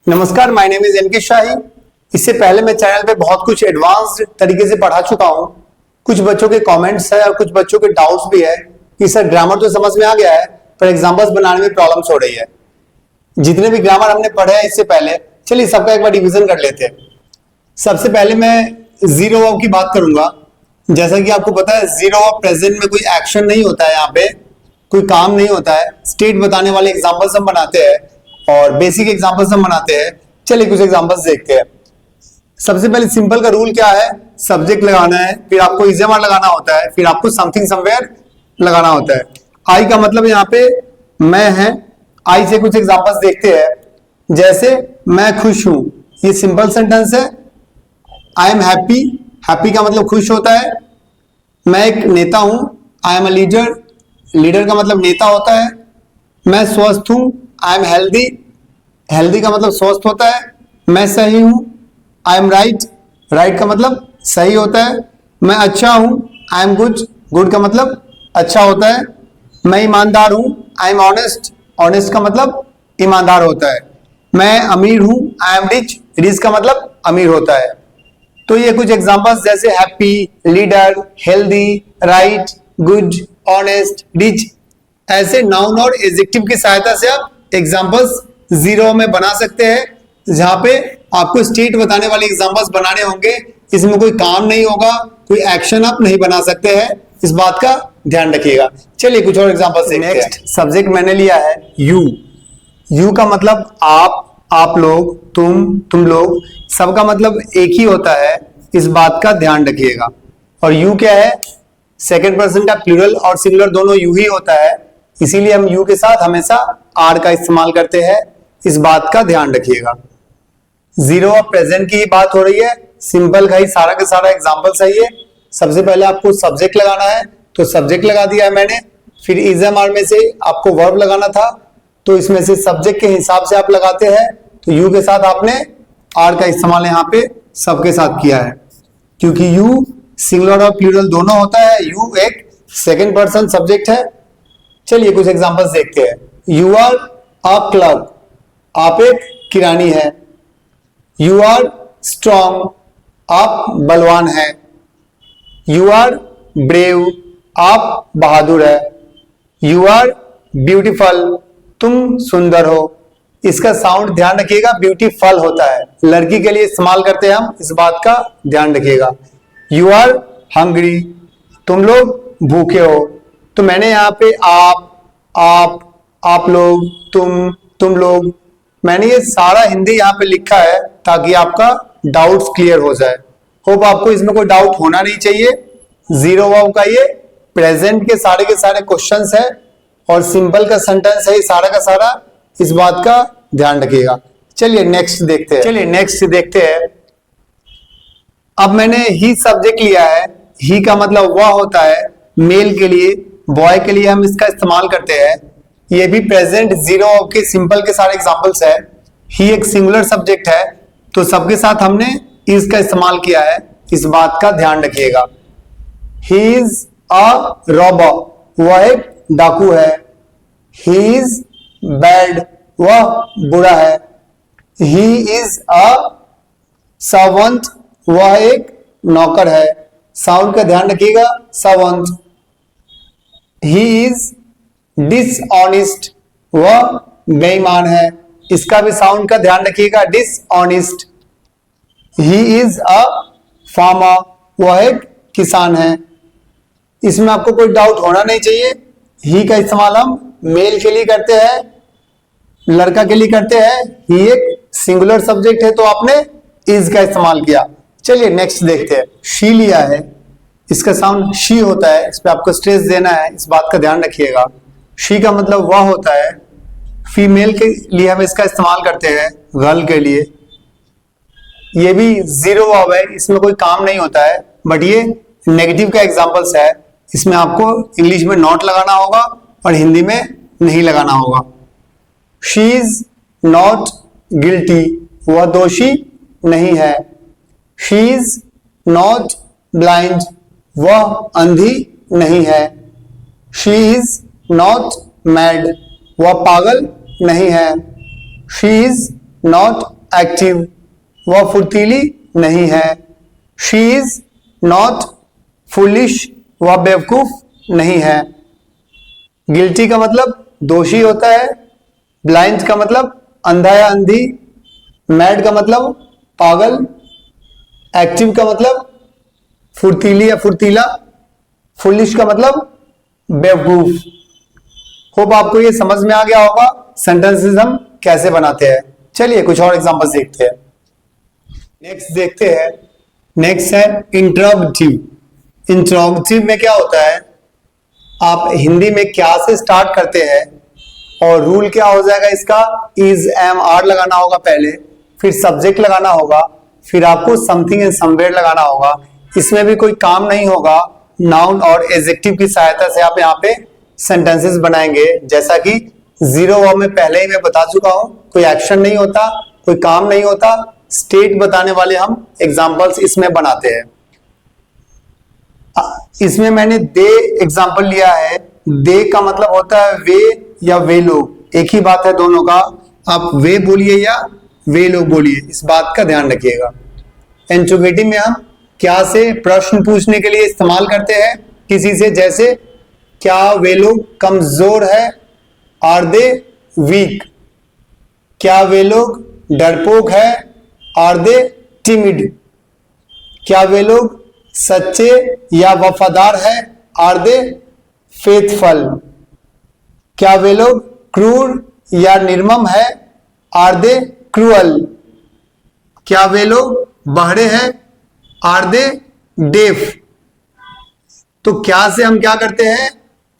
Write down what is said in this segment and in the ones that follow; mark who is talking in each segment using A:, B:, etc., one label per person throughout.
A: नमस्कार, my name is N K शाही। इससे पहले मैं चैनल पे बहुत कुछ एडवांस्ड तरीके से पढ़ा चुका हूँ। कुछ बच्चों के कमेंट्स है और कुछ बच्चों के डाउट्स भी है कि सर ग्रामर तो समझ में आ गया है पर एग्जाम्पल्स बनाने में प्रॉब्लम्स हो रही है। जितने भी ग्रामर हमने पढ़े हैं इससे पहले, चलिए सबका एक बार डिवीजन कर लेते हैं। सबसे पहले मैं जीरो वर्ब की बात करूंगा। जैसा कि आपको पता है जीरो वर्ब प्रेजेंट में कोई एक्शन नहीं होता है, यहाँ पे कोई काम नहीं होता है। स्टेट बताने वाले एग्जाम्पल्स हम बनाते हैं और बेसिक एग्जाम्पल्स हम बनाते हैं। चलिए कुछ एग्जाम्पल्स देखते हैं। सबसे पहले सिंपल का रूल क्या है, सब्जेक्ट लगाना है, फिर आपको इजेमर लगाना होता है, फिर आपको समथिंग समवेयर लगाना होता है। आई का मतलब यहाँ पे मैं है। आई से कुछ एग्जाम्पल्स देखते हैं। जैसे मैं खुश हूं, ये सिंपल सेंटेंस है। आई एम हैप्पी, हैप्पी का मतलब खुश होता है। मैं एक नेता हूं, I am a leader, leader का मतलब नेता होता है। मैं स्वस्थ हूं, आई एम हेल्दी, हेल्दी का मतलब स्वस्थ होता है। मैं सही हूं, आई एम राइट, राइट का मतलब सही होता है। मैं अच्छा हूं, आई एम गुड, गुड का मतलब अच्छा होता है। मैं ईमानदार हूं, आई एम ऑनेस्ट, ऑनेस्ट का मतलब ईमानदार होता है। मैं अमीर हूं, आई एम रिच, रिच का मतलब अमीर होता है। तो ये कुछ एग्जांपल्स जैसे happy, leader, healthy, right, good, honest, rich, ऐसे नाउन और एडजेक्टिव की सहायता से आप एग्जांपल्स जीरो में बना सकते हैं। जहां पे आपको स्टेट बताने वाले एग्जांपल्स बनाने होंगे, इसमें कोई काम नहीं होगा, कोई एक्शन आप नहीं बना सकते हैं, इस बात का ध्यान रखिएगा। चलिए कुछ और एग्जांपल्स देखते हैं। नेक्स्ट सब्जेक्ट मैंने लिया है यू। यू का मतलब आप लोग, तुम लोग, सबका मतलब एक ही होता है, इस बात का ध्यान रखिएगा। और यू क्या है, सेकंड पर्सन का प्लूरल और सिंगुलर दोनों यू ही होता है, इसीलिए हम यू के साथ हमेशा आर का इस्तेमाल करते हैं, इस बात का ध्यान रखिएगा। जीरो और प्रेजेंट की ही बात हो रही है, सिंपल का ही सारा का सारा एग्जांपल सही है। सबसे पहले आपको सब्जेक्ट लगाना है तो सब्जेक्ट लगा दिया है मैंने। फिर इजएमआर में से आपको वर्ब लगाना था, तो इसमें से सब्जेक्ट के हिसाब से आप लगाते हैं, तो यू के साथ आपने आर का इस्तेमाल यहाँ पे सबके साथ किया है, क्योंकि यू सिंगुलर और प्लूरल दोनों होता है। यू एक सेकंड पर्सन सब्जेक्ट है। चलिए कुछ एग्जांपल्स देखते हैं। यू आर अ क्लर्क, आप एक किरानी है। यू आर स्ट्रॉन्ग, आप बलवान हैं। यू आर ब्रेव, आप बहादुर है। यू आर ब्यूटीफुल, तुम सुंदर हो। इसका साउंड ध्यान रखिएगा, ब्यूटीफुल होता है, लड़की के लिए इस्तेमाल करते हैं हम, इस बात का ध्यान रखिएगा। यू आर हंग्री, तुम लोग भूखे हो। तो मैंने यहाँ पे आप लोग, तुम लोग, मैंने ये सारा हिंदी यहाँ पे लिखा है ताकि आपका डाउट्स क्लियर हो जाए। होप आपको इसमें कोई डाउट होना नहीं चाहिए। जीरो वर्ब का ये प्रेजेंट के सारे क्वेश्चंस है और सिंपल का सेंटेंस है, ये सारा का सारा, इस बात का ध्यान रखिएगा। चलिए नेक्स्ट देखते हैं। अब मैंने ही सब्जेक्ट लिया है। ही का मतलब वह होता है, मेल के लिए, बॉय के लिए हम इसका इस्तेमाल करते हैं। ये भी प्रेजेंट जीरो वर्ब के सिंपल के सारे एग्जांपल्स है। ही एक सिंगुलर सब्जेक्ट है, तो सबके साथ हमने इज का इस्तेमाल किया है, इस बात का ध्यान रखिएगा। ही इज अ रॉबर, वह एक डाकू है। ही इज बैड, वह बुरा है। ही इज अ सर्वेंट, वह एक नौकर है। साउंड का ध्यान रखिएगा, सर्वेंट। ही इज डिसऑनेस्ट, वह बेईमान है, इसका भी साउंड का ध्यान रखिएगा, dishonest. He is a farmer, वह एक किसान है। इसमें आपको कोई डाउट होना नहीं चाहिए। ही का इस्तेमाल हम मेल के लिए करते हैं, लड़का के लिए करते हैं। ही एक सिंगुलर सब्जेक्ट है, तो आपने इज का इस्तेमाल किया। चलिए नेक्स्ट देखते हैं। शी लिया है, इसका साउंड शी होता है, इस पे आपको स्ट्रेस देना है, इस बात का ध्यान रखिएगा। शी का मतलब वह होता है। फीमेल के लिए हम इसका इस्तेमाल करते हैं, गर्ल के लिए। ये भी जीरो वर्ब है, इसमें कोई काम नहीं होता है, बट ये नेगेटिव का एग्जांपल्स है। इसमें आपको इंग्लिश में नॉट लगाना होगा और हिंदी में नहीं लगाना होगा। शी इज नॉट गिल्टी, वह दोषी नहीं है। शी इज नॉट ब्लाइंड, वह अंधी नहीं है। शी इज नॉट मैड, वह पागल नहीं है। शी इज नॉट एक्टिव, वह फुर्तीली नहीं है। शी इज नॉट फुलिश, वह बेवकूफ नहीं है। गिल्टी का मतलब दोषी होता है, ब्लाइंड का मतलब अंधा या अंधी, मैड का मतलब पागल, एक्टिव का मतलब फुर्तीली या फुर्तीला, फुलिश का मतलब बेवकूफ। होप आपको ये समझ में आ गया होगा सेंटेंसेस हम कैसे बनाते हैं। चलिए कुछ और एग्जांपल्स देखते हैं। नेक्स्ट देखते हैं, नेक्स्ट है इंट्रोगेटिव। इंट्रोगेटिव में क्या होता है, आप हिंदी में क्या से स्टार्ट करते हैं और रूल क्या हो जाएगा इसका, इज एम आर लगाना होगा पहले, फिर सब्जेक्ट लगाना होगा, फिर आपको समथिंग एंड समवेयर लगाना होगा। इसमें भी कोई काम नहीं होगा, नाउन और एडजेक्टिव की सहायता से आप यहाँ पे सेंटेंसेस बनाएंगे। जैसा कि जीरो वर्ब में पहले ही मैं बता चुका हूं, कोई एक्शन नहीं होता, कोई काम नहीं होता, स्टेट बताने वाले हम एग्जांपल्स इसमें बनाते हैं। इसमें मैंने दे एग्जांपल लिया है। दे का मतलब होता है वे या वे लोग, एक ही बात है दोनों का, आप वे बोलिए या वे लोग बोलिए, इस बात का ध्यान रखिएगा। इंट्रोगेटिव में हम क्या से प्रश्न पूछने के लिए इस्तेमाल करते हैं किसी से, जैसे क्या वे लोग कमजोर है, आर दे वीक। क्या वे लोग डरपोक है, आर दे टिमिड। क्या वे लोग सच्चे या वफादार है, आर दे फेथफुल। क्या वे लोग क्रूर या निर्मम है, आर दे क्रूअल। क्या वे लोग बहरे हैं, आर दे डेफ। तो क्या से हम क्या करते हैं,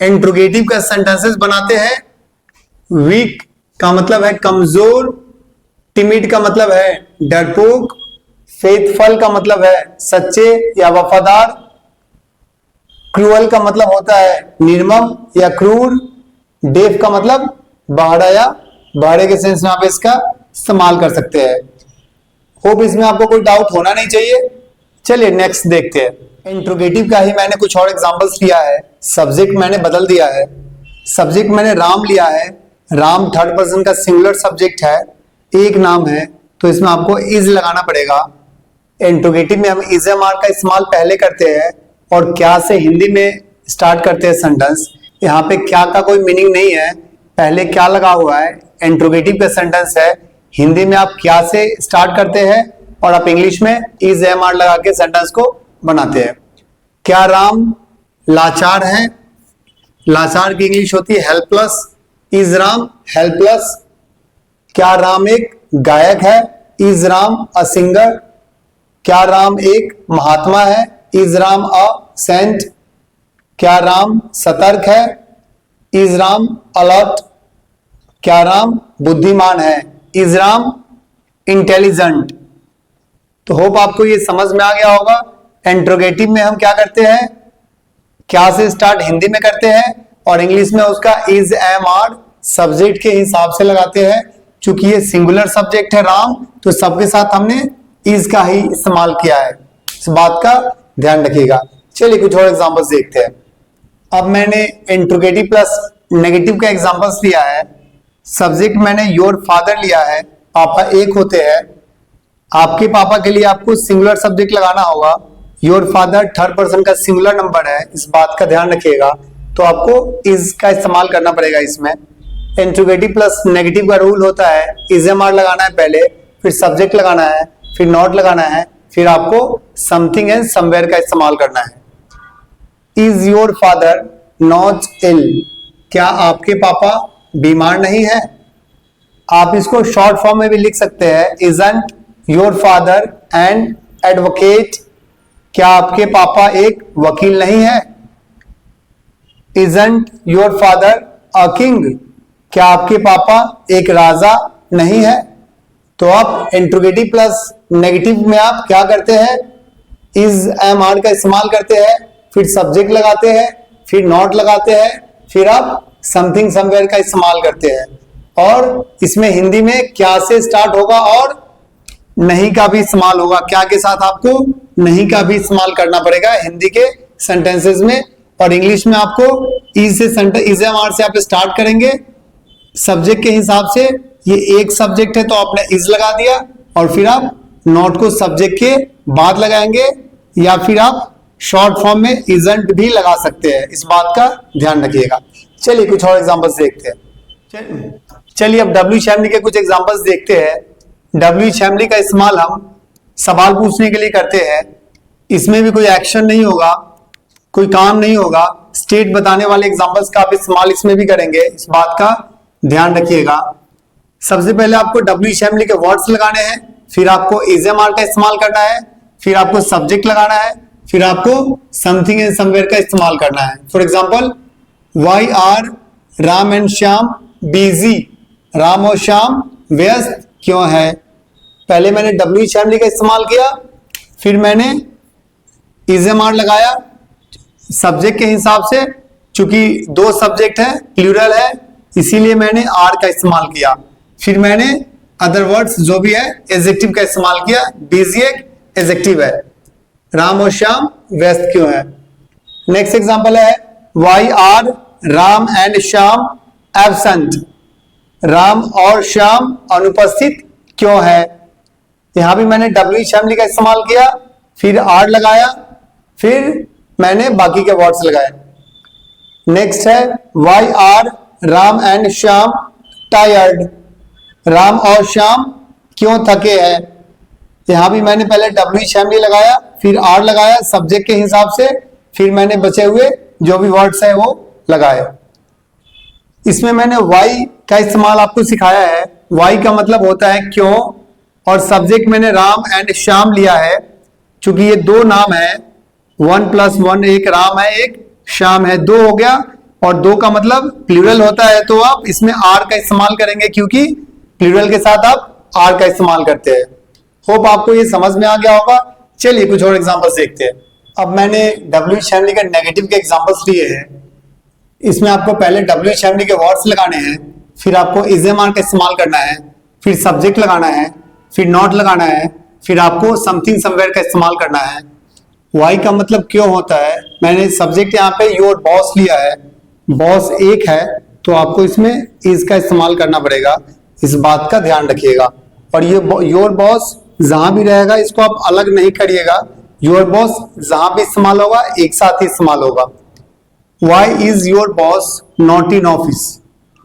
A: इंट्रोगेटिव का सेंटेंसेस बनाते हैं। वीक का मतलब है कमजोर, टिमिड का मतलब है डरपोक, फेथफुल का मतलब है सच्चे या वफादार, क्रूअल का मतलब होता है निर्मम या क्रूर, डेफ का मतलब बहरा या बहरे के सेंस में आप इसका इस्तेमाल कर सकते हैं। होप इसमें आपको कोई डाउट होना नहीं चाहिए। चलिए नेक्स्ट देखते हैं। इंट्रोगेटिव का ही मैंने कुछ और एग्जांपल्स लिया है। सब्जेक्ट मैंने बदल दिया है, सब्जेक्ट मैंने राम लिया है। राम थर्ड पर्सन का सिंगुलर सब्जेक्ट है, एक नाम है, तो इसमें आपको इज लगाना पड़ेगा। इंट्रोगेटिव में हम इज एम आर का इस्तेमाल पहले करते हैं और क्या से हिंदी में स्टार्ट करते हैं सेंटेंस। यहाँ पे क्या का कोई मीनिंग नहीं है, पहले क्या लगा हुआ है, इंट्रोगेटिव का सेंटेंस है। हिंदी में आप क्या से स्टार्ट करते हैं और आप इंग्लिश में इज एम आर लगा के सेंटेंस को बनाते हैं। क्या राम लाचार है, लाचार की इंग्लिश होती है हेल्पलेस, इज राम हेल्पलेस। क्या राम एक गायक है, इज राम अ सिंगर। क्या राम एक महात्मा है, इज राम अ सेंट। क्या राम सतर्क है, इज राम अलर्ट। क्या राम बुद्धिमान है, इज राम इंटेलिजेंट। तो होप आपको ये समझ में आ गया होगा। इंट्रोगेटिव में हम क्या करते हैं, क्या से स्टार्ट हिंदी में करते हैं और इंग्लिश में उसका इज एम आर सब्जेक्ट के हिसाब से लगाते हैं। चूंकि ये सिंगुलर सब्जेक्ट है राम, तो सबके साथ हमने इज का ही इस्तेमाल किया है, इस बात का ध्यान रखिएगा। चलिए कुछ और एग्जांपल्स देखते हैं। अब मैंने इंट्रोगेटिव प्लस नेगेटिव का एग्जांपल्स लिया है। सब्जेक्ट मैंने योर फादर लिया है, पापा एक होते हैं। आपके पापा के लिए आपको सिंगुलर सब्जेक्ट लगाना होगा। योर फादर थर्ड पर्सन का सिंगुलर नंबर है, इस बात का ध्यान रखिएगा। तो आपको इज का इस्तेमाल करना पड़ेगा इसमें। इंट्रोगेटिव प्लस नेगेटिव का रूल होता है, इज एम आर लगाना है पहले, फिर सब्जेक्ट लगाना है, फिर नॉट लगाना है, फिर आपको समथिंग एंड समवेयर का इस्तेमाल करना है। Is your father not ill, क्या आपके पापा बीमार नहीं है। आप इसको शॉर्ट फॉर्म में भी लिख सकते हैं, isn't your father and advocate, क्या आपके पापा एक वकील नहीं है। Isn't your father a king, क्या आपके पापा एक राजा नहीं है। तो आप इंट्रोगेटिव प्लस नेगेटिव में आप क्या करते हैं, इज एम आर का इस्तेमाल करते हैं, फिर सब्जेक्ट लगाते हैं, फिर नॉट लगाते हैं, फिर आप समथिंग समवेयर का इस्तेमाल करते हैं। और इसमें हिंदी में क्या से स्टार्ट होगा और नहीं का भी इस्तेमाल होगा। क्या के साथ आपको नहीं का भी इस्तेमाल करना पड़ेगा हिंदी के सेंटेंसेस में। और इंग्लिश में आपको इज से इज एम आर से आप स्टार्ट करेंगे सब्जेक्ट के हिसाब से। ये एक सब्जेक्ट है तो आपने इज लगा दिया, और फिर आप नॉट को सब्जेक्ट के बाद लगाएंगे, या फिर आप शॉर्ट फॉर्म में इजंट भी लगा सकते हैं, इस बात का ध्यान रखिएगा। चलिए कुछ और एग्जांपल्स देखते हैं। चलिए अब डब्ल्यू शैमली के कुछ एग्जांपल्स देखते हैं। डब्ल्यू शैमली का इस्तेमाल हम सवाल पूछने के लिए करते हैं। इसमें भी कोई एक्शन नहीं होगा, कोई काम नहीं होगा, स्टेट बताने वाले एग्जांपल्स का आप इस्तेमाल इसमें भी करेंगे, इस बात का ध्यान रखिएगा। सबसे पहले आपको डब्ल्यू शैमली के वर्ड्स लगाने हैं, फिर आपको इजएमआर का इस्तेमाल करना है, फिर आपको सब्जेक्ट लगाना है, फिर आपको समथिंग एंड समवेयर का इस्तेमाल करना है। For example, why are Ram and Shyam busy, Ram और श्याम व्यस्त क्यों है। पहले मैंने डब्ल्यू शैमली का इस्तेमाल किया, फिर मैंने इजएमआर लगाया सब्जेक्ट के हिसाब से, चूंकि दो सब्जेक्ट है, प्लूरल है, इसीलिए मैंने आर का इस्तेमाल किया। फिर मैंने अदर वर्ड्स जो भी है एडजेक्टिव का इस्तेमाल किया। बिजी एक एडजेक्टिव है, राम और श्याम व्यस्त क्यों है। नेक्स्ट एग्जांपल है, why are Ram and Shyam absent, Ram और श्याम अनुपस्थित क्यों है। यहां भी मैंने डब्ल्यू शैमली का इस्तेमाल किया, फिर आर लगाया, फिर मैंने बाकी के वर्ड्स लगाए। नेक्स्ट है, why are Ram and Shyam tired, Ram और श्याम क्यों थके हैं। यहां भी मैंने पहले डब्ल्यू शैमली लगाया, फिर आर लगाया सब्जेक्ट के हिसाब से, फिर मैंने बचे हुए जो भी वर्ड्स है वो लगाए। इसमें मैंने वाई का इस्तेमाल आपको सिखाया है। वाई का मतलब होता है क्यों, और सब्जेक्ट मैंने राम एंड श्याम लिया है, क्योंकि ये दो नाम है, 1 + 1, एक राम है एक श्याम है, दो हो गया, और दो का मतलब प्लूरल होता है, तो आप इसमें आर का इस्तेमाल करेंगे, क्योंकि प्लूरल के साथ आप आर का इस्तेमाल करते हैं। होप आपको ये समझ में आ गया होगा। चलिए कुछ और एग्जांपल्स देखते हैं। अब मैंने डब्ल्यू शैमली का नेगेटिव के एग्जांपल्स लिए हैं। इसमें आपको पहले डब्ल्यू शैमली के वर्ड्स लगाने हैं, फिर आपको इजएमआर का इस्तेमाल करना है, फिर सब्जेक्ट लगाना है, फिर नॉट लगाना है, फिर आपको समथिंग समवेयर का इस्तेमाल करना है। वाई का मतलब क्यों होता है, मैंने सब्जेक्ट यहाँ पे योर बॉस लिया है, बॉस एक है, तो आपको इसमें इज का इस्तेमाल करना पड़ेगा, इस बात का ध्यान रखिएगा। और ये योर बॉस जहां भी रहेगा इसको आप अलग नहीं करिएगा, योर बॉस जहां भी इस्तेमाल होगा एक साथ ही इस्तेमाल होगा। Why is your boss not in office,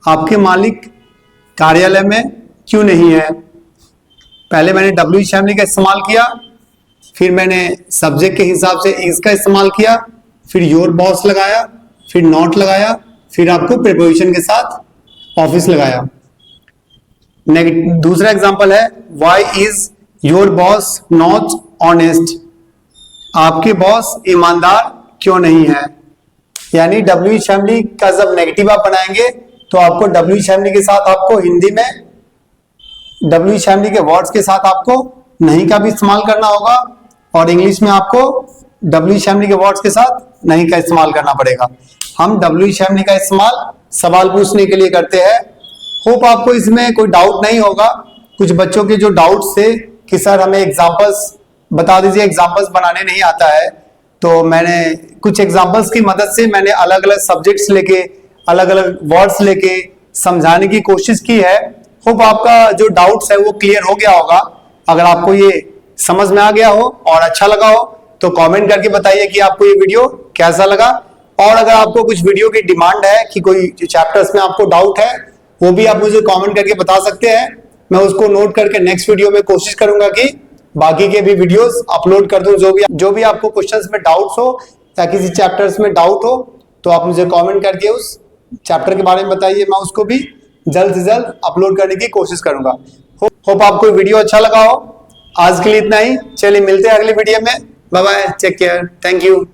A: आपके मालिक कार्यालय में क्यों नहीं है। पहले मैंने डब्ल्यू शैमली का इस्तेमाल किया, फिर मैंने सब्जेक्ट के हिसाब से इज का इस्तेमाल किया, फिर योर बॉस लगाया, फिर नॉट लगाया, फिर आपको प्रीपोजिशन के साथ ऑफिस लगाया। दूसरा एग्जांपल है, why is your boss not honest, आपके बॉस ईमानदार क्यों नहीं है। यानी डब्ल्यू शैमली का जब नेगेटिव आप बनाएंगे तो आपको डब्ल्यू शैमली के साथ आपको हिंदी में डब्ल्यू शैमली के वर्ड्स के साथ आपको नहीं का भी इस्तेमाल करना होगा, और इंग्लिश में आपको डब्ल्यू शैमली के वर्ड्स के साथ नहीं का इस्तेमाल करना पड़ेगा। हम डब्ल्यू शैमली का इस्तेमाल सवाल पूछने के लिए करते हैं। होप आपको इसमें कोई डाउट नहीं होगा। कुछ बच्चों के जो डाउट्स थे कि सर हमें एग्जांपल्स बता दीजिए, एग्जांपल्स बनाने नहीं आता है, तो मैंने कुछ एग्जांपल्स की मदद से मैंने अलग अलग सब्जेक्ट्स लेके अलग अलग वर्ड्स लेके समझाने की कोशिश की है। होप आपका जो डाउट्स है वो क्लियर हो गया होगा। अगर आपको ये समझ में आ गया हो और अच्छा लगा हो तो कमेंट करके बताइए कि आपको ये वीडियो कैसा लगा। और अगर आपको कुछ वीडियो की डिमांड है कि कोई चैप्टर्स में आपको डाउट है, वो भी आप मुझे कमेंट करके बता सकते हैं। मैं उसको नोट करके नेक्स्ट वीडियो में कोशिश करूंगा कि बाकी के भी वीडियोस अपलोड कर दूं। जो भी आपको क्वेश्चंस में डाउट्स हो या किसी चैप्टर्स में डाउट हो तो आप मुझे कमेंट करके उस चैप्टर के बारे में बताइए, मैं उसको भी जल्द से जल्द अपलोड करने की कोशिश करूंगा। होप आपको वीडियो अच्छा लगा हो। आज के लिए इतना ही, चलिए मिलते हैं अगले वीडियो में। Bye bye, take care, thank you.